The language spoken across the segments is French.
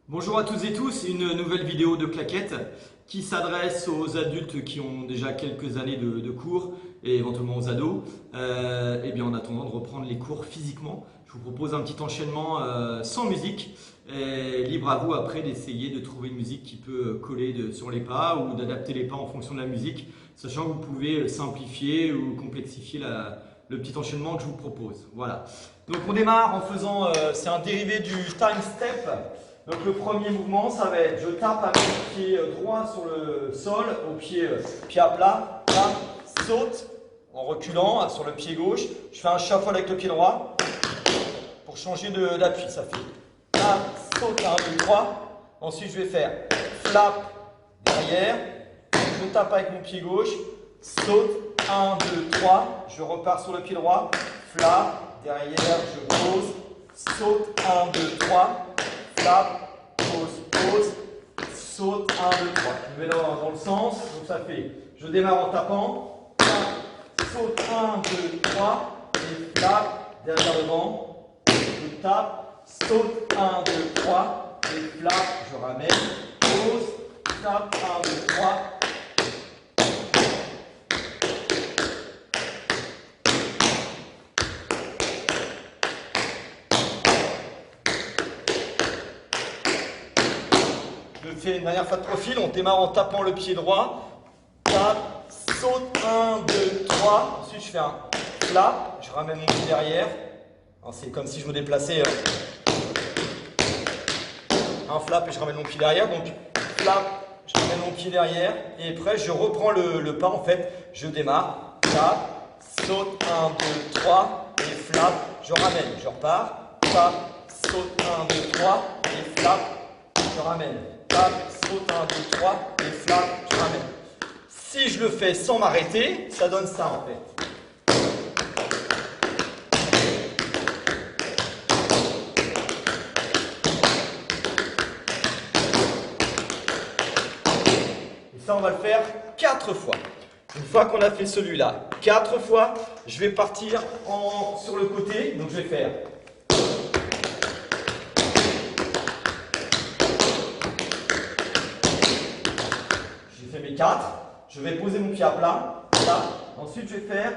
Bonjour à toutes et tous, une nouvelle vidéo de claquettes qui s'adresse aux adultes qui ont déjà quelques années de cours et éventuellement aux ados. Et bien en attendant de reprendre les cours physiquement, je vous propose un petit enchaînement sans musique. Et libre à vous après d'essayer de trouver une musique qui peut coller sur les pas ou d'adapter les pas en fonction de la musique, sachant que vous pouvez simplifier ou complexifier le petit enchaînement que je vous propose. Voilà. Donc on démarre en faisant, c'est un dérivé du time step. Donc le premier mouvement, ça va être, je tape avec le pied droit sur le sol, au pied à plat, là, saute en reculant sur le pied gauche. Je fais un shuffle avec le pied droit pour changer d'appui. Ça fait là, saute, 1, 2, 3. Ensuite, je vais faire flap derrière, je tape avec mon pied gauche, saute, 1, 2, 3. Je repars sur le pied droit, flap derrière, je pose, saute, 1, 2, 3. Flap, pose, saute, 1, 2, 3. Je mets dans le sens, donc ça fait, je démarre en tapant, saute, 1, 2, 3, et flap, derrière le vent, je tape, saute, 1, 2, 3, et flap, je ramène, pose, tape, 1, 2, 3. Je fais une dernière fois de profil, on démarre en tapant le pied droit, tape, saute, 1, 2, 3, ensuite je fais un flap, je ramène mon pied derrière, c'est comme si je me déplaçais, un flap et je ramène mon pied derrière, donc flap, je ramène mon pied derrière, et après je reprends le pas en fait, je démarre, tape, saute, 1, 2, 3, et flap, je ramène, je repars, tape, saute, 1, 2, 3, et flap, je ramène. Flap, saute, 1, 2, 3, et flap, je ramène. Si je le fais sans m'arrêter, ça donne ça en fait. Et ça, on va le faire 4 fois. Une fois qu'on a fait celui-là 4 fois, je vais partir sur le côté. Donc je vais faire. Mes 4, je vais poser mon pied à plat, là. Ensuite je vais faire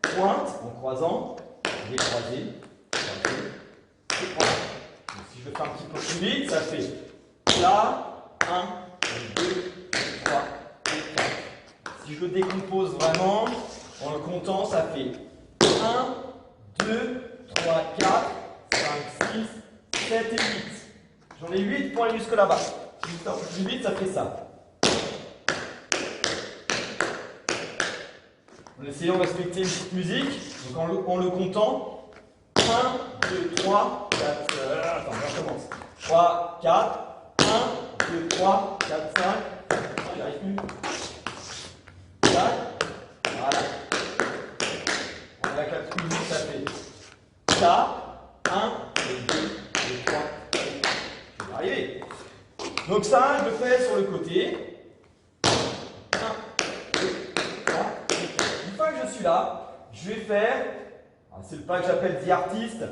pointe en croisant, je vais croiser, et pointe. Donc, si je le fais un petit peu plus vite, ça fait plat, 1, 2, 3, 4. Si je le décompose vraiment, en le comptant, ça fait 1, 2, 3, 4, 5, 6, 7 et 8. J'en ai 8 pour aller jusque là-bas. Si je fais un peu plus vite, ça fait ça. En essayant de respecter une petite musique, donc en le comptant, 1, 2, 3, 4, attends, on recommence. 3, 4, 1, 2, 3, 4, 5, j'y arrive plus. 4, voilà. On a 4 musiques, ça fait 4, 1, 2, 3, 4, je vais y arriver. Donc ça, je le fais sur le côté. Je suis là, je vais faire, c'est le pas que j'appelle The Artist,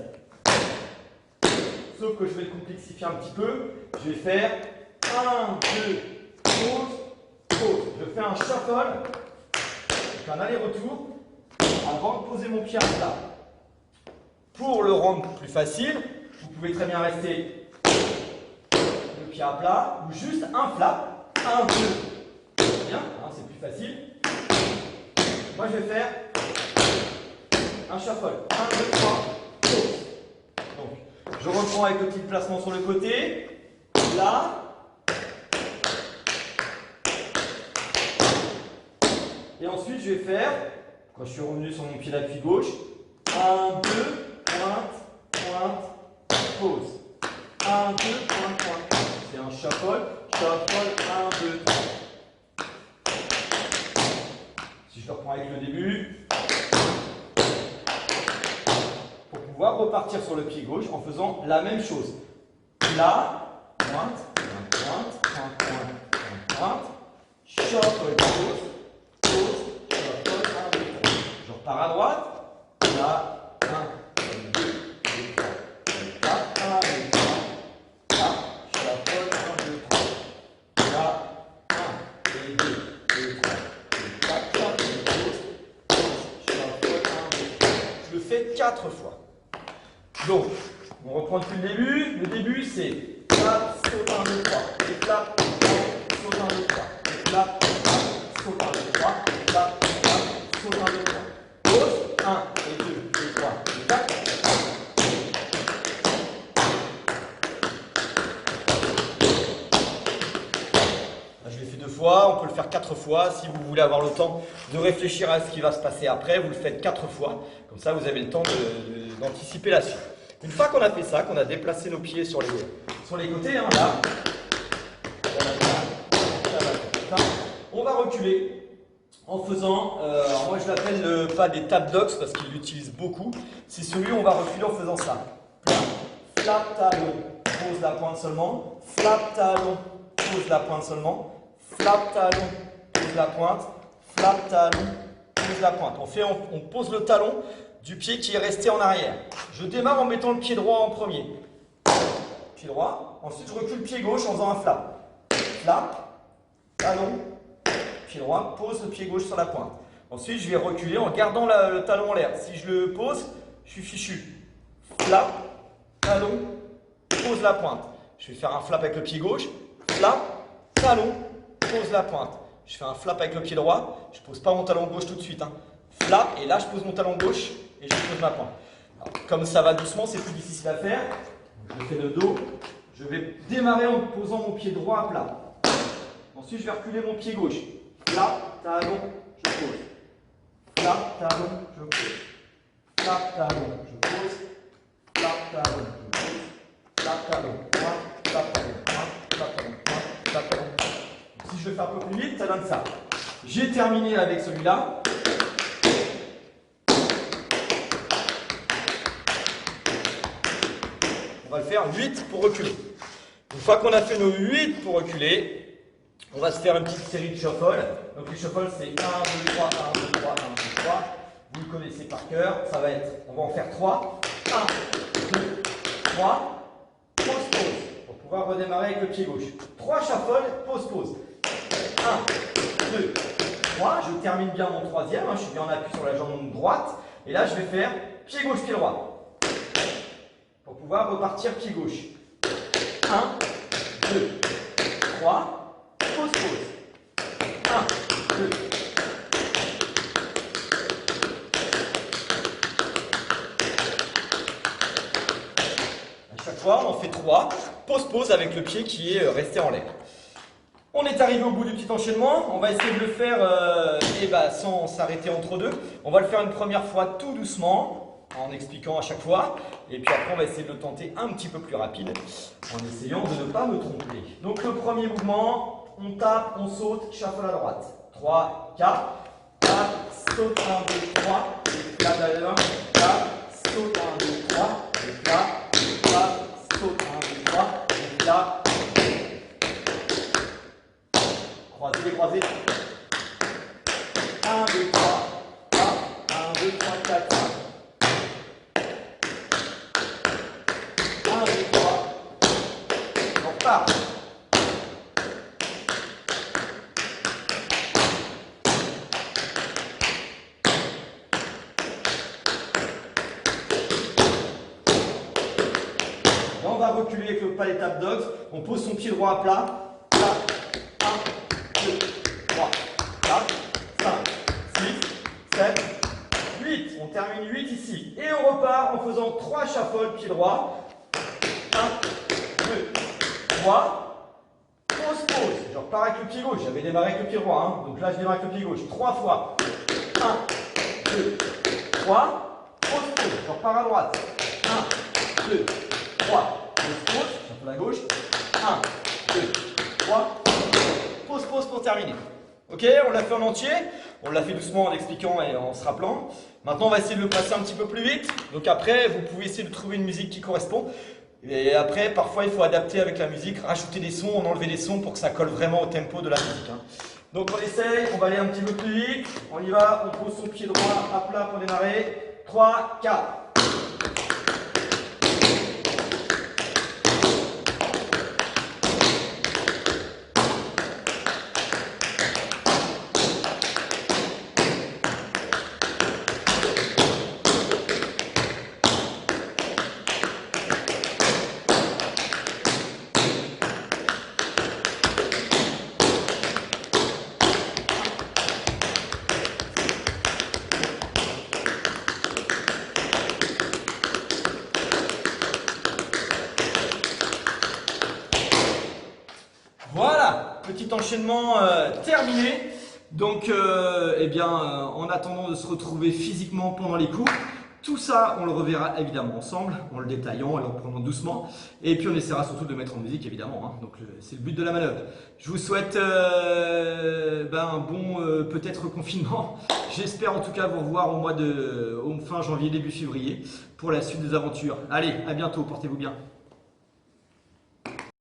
sauf que je vais le complexifier un petit peu. Je vais faire 1, 2, pause, pause. Je fais un shuffle, donc un aller-retour, avant de poser mon pied à plat. Pour le rendre plus facile, vous pouvez très bien rester le pied à plat ou juste un flap, 1, 2. Bien, c'est plus facile. Moi, je vais faire un shuffle. 1, 2, 3, pause. Donc, je reprends avec le petit placement sur le côté. Là. Et ensuite, je vais faire, quand je suis revenu sur mon pied d'appui gauche, 1, 2, pointe, pointe, pause. 1, 2, pointe, pointe. C'est un shuffle. Shuffle, 1, 2, 3. Si je le reprends avec le début, pour pouvoir repartir sur le pied gauche en faisant la même chose. Là, pointe, pointe, pointe, pointe, pointe, pointe, shuffle, pause, shuffle, 1, 2, 3. Je repars à droite, là, 1, 2, 3, 4, 1, 2, 3, là, shuffle, 4 fois. Donc, on reprend depuis le début. Le début, c'est flap, saute 1, 2, 3. Et flap, saute 1, 2, 3. Et flap, saute 1, 2, 3. Et flap, saute 1, 2, 3. Pause, 1, et 2, et 3, et 4. Je l'ai fait 2 fois, on peut le faire 4 fois. Si vous voulez avoir le temps de réfléchir à ce qui va se passer après, vous le faites 4 fois. Comme ça, vous avez le temps d'anticiper la suite. Une fois qu'on a fait ça, qu'on a déplacé nos pieds sur les côtés, hein, là, on va reculer en faisant, moi je l'appelle pas des tap dogs parce qu'il l'utilise beaucoup, c'est celui où on va reculer en faisant ça. Flap, talon, pose la pointe seulement, flap, talon, pose la pointe seulement, flap, talon, pose la pointe, flap, talon, pose la pointe. On pose le talon du pied qui est resté en arrière. Je démarre en mettant le pied droit en premier. Pied droit. Ensuite, je recule le pied gauche en faisant un flap. Flap, talon, pied droit, pose le pied gauche sur la pointe. Ensuite, je vais reculer en gardant le talon en l'air. Si je le pose, je suis fichu. Flap, talon, pose la pointe. Je vais faire un flap avec le pied gauche. Flap, talon, pose la pointe. Je fais un flap avec le pied droit. Je ne pose pas mon talon gauche tout de suite. Hein. Flap, et là, je pose mon talon gauche et je pose ma pointe. Alors, comme ça va doucement, c'est plus difficile à faire. Je fais le dos. Je vais démarrer en posant mon pied droit à plat. Ensuite, je vais reculer mon pied gauche. Flap, talon, je pose. Flap, talon, je pose. Flap, talon, je pose. Flap, talon, je pose. Flap, talon, point. Flap, talon, point. Flap, talon, point. Flap, talon, point. Si je le fais un peu plus vite, ça donne ça. J'ai terminé avec celui-là. On va le faire 8 pour reculer. Une fois qu'on a fait nos 8 pour reculer, on va se faire une petite série de shuffle. Donc les shuffles, c'est 1, 2, 3, 1, 2, 3, 1, 2, 3. Vous le connaissez par cœur. Ça va être, on va en faire 3. 1, 2, 3. Pause, pause. Pour pouvoir redémarrer avec le pied gauche. 3 shuffles, pause, pause. 1, 2, 3. Je termine bien mon troisième. Je suis bien en appui sur la jambe droite. Et là, je vais faire pied gauche, pied droit. Pour pouvoir repartir pied gauche. 1, 2, 3, pause, pause. 1, 2. À chaque fois, on en fait 3. Pause, pause avec le pied qui est resté en l'air. On est arrivé au bout du petit enchaînement. On va essayer de le faire sans s'arrêter entre deux. On va le faire une première fois tout doucement, en expliquant à chaque fois. Et puis après, on va essayer de le tenter un petit peu plus rapide, en essayant de ne pas me tromper. Donc le premier mouvement, on tape, on saute, shuffle à droite. 3, 4, tape, saute, 1, 2, 3, et clap à la main, tape, saute, 1, 2, 3, et clap, saute, 1, 2, 3, et clap. Croisez les croisés. 1, 2, 3, 1, 2, 3, 4, 5. 1, 2, 3. On repart. Là, on va reculer avec le pas les tap dogs. On pose son pied droit à plat. 1, 2, 3, 4, 5, 6, 7, 8. On termine 8 ici. Et on repart en faisant 3 shuffles pied droit. 1, 2, 3. Pause, pause. Je repars avec le pied gauche. J'avais démarré avec le pied droit. Donc là, je démarre avec le pied gauche. 3 fois. 1, 2, 3. Pause, pause. Je repars à droite. 1, 2, 3. Pause, pause. Shuffle à gauche. 1, 2, 3. Pause, pause pour terminer. Ok, on l'a fait en entier. On l'a fait doucement en expliquant et en se rappelant. Maintenant, on va essayer de le passer un petit peu plus vite. Donc après, vous pouvez essayer de trouver une musique qui correspond. Et après, parfois, il faut adapter avec la musique, rajouter des sons, enlever des sons pour que ça colle vraiment au tempo de la musique. Donc on essaye, on va aller un petit peu plus vite. On y va, on pose son pied droit à plat pour démarrer. 3, 4. Voilà, petit enchaînement terminé. Donc, en attendant de se retrouver physiquement pendant les cours, tout ça, on le reverra évidemment ensemble, en le détaillant et en le prenant doucement. Et puis, on essaiera surtout de le mettre en musique, évidemment. Hein. Donc, c'est le but de la manœuvre. Je vous souhaite un bon, peut-être confinement. J'espère en tout cas vous revoir au fin janvier, début février, pour la suite des aventures. Allez, à bientôt, portez-vous bien.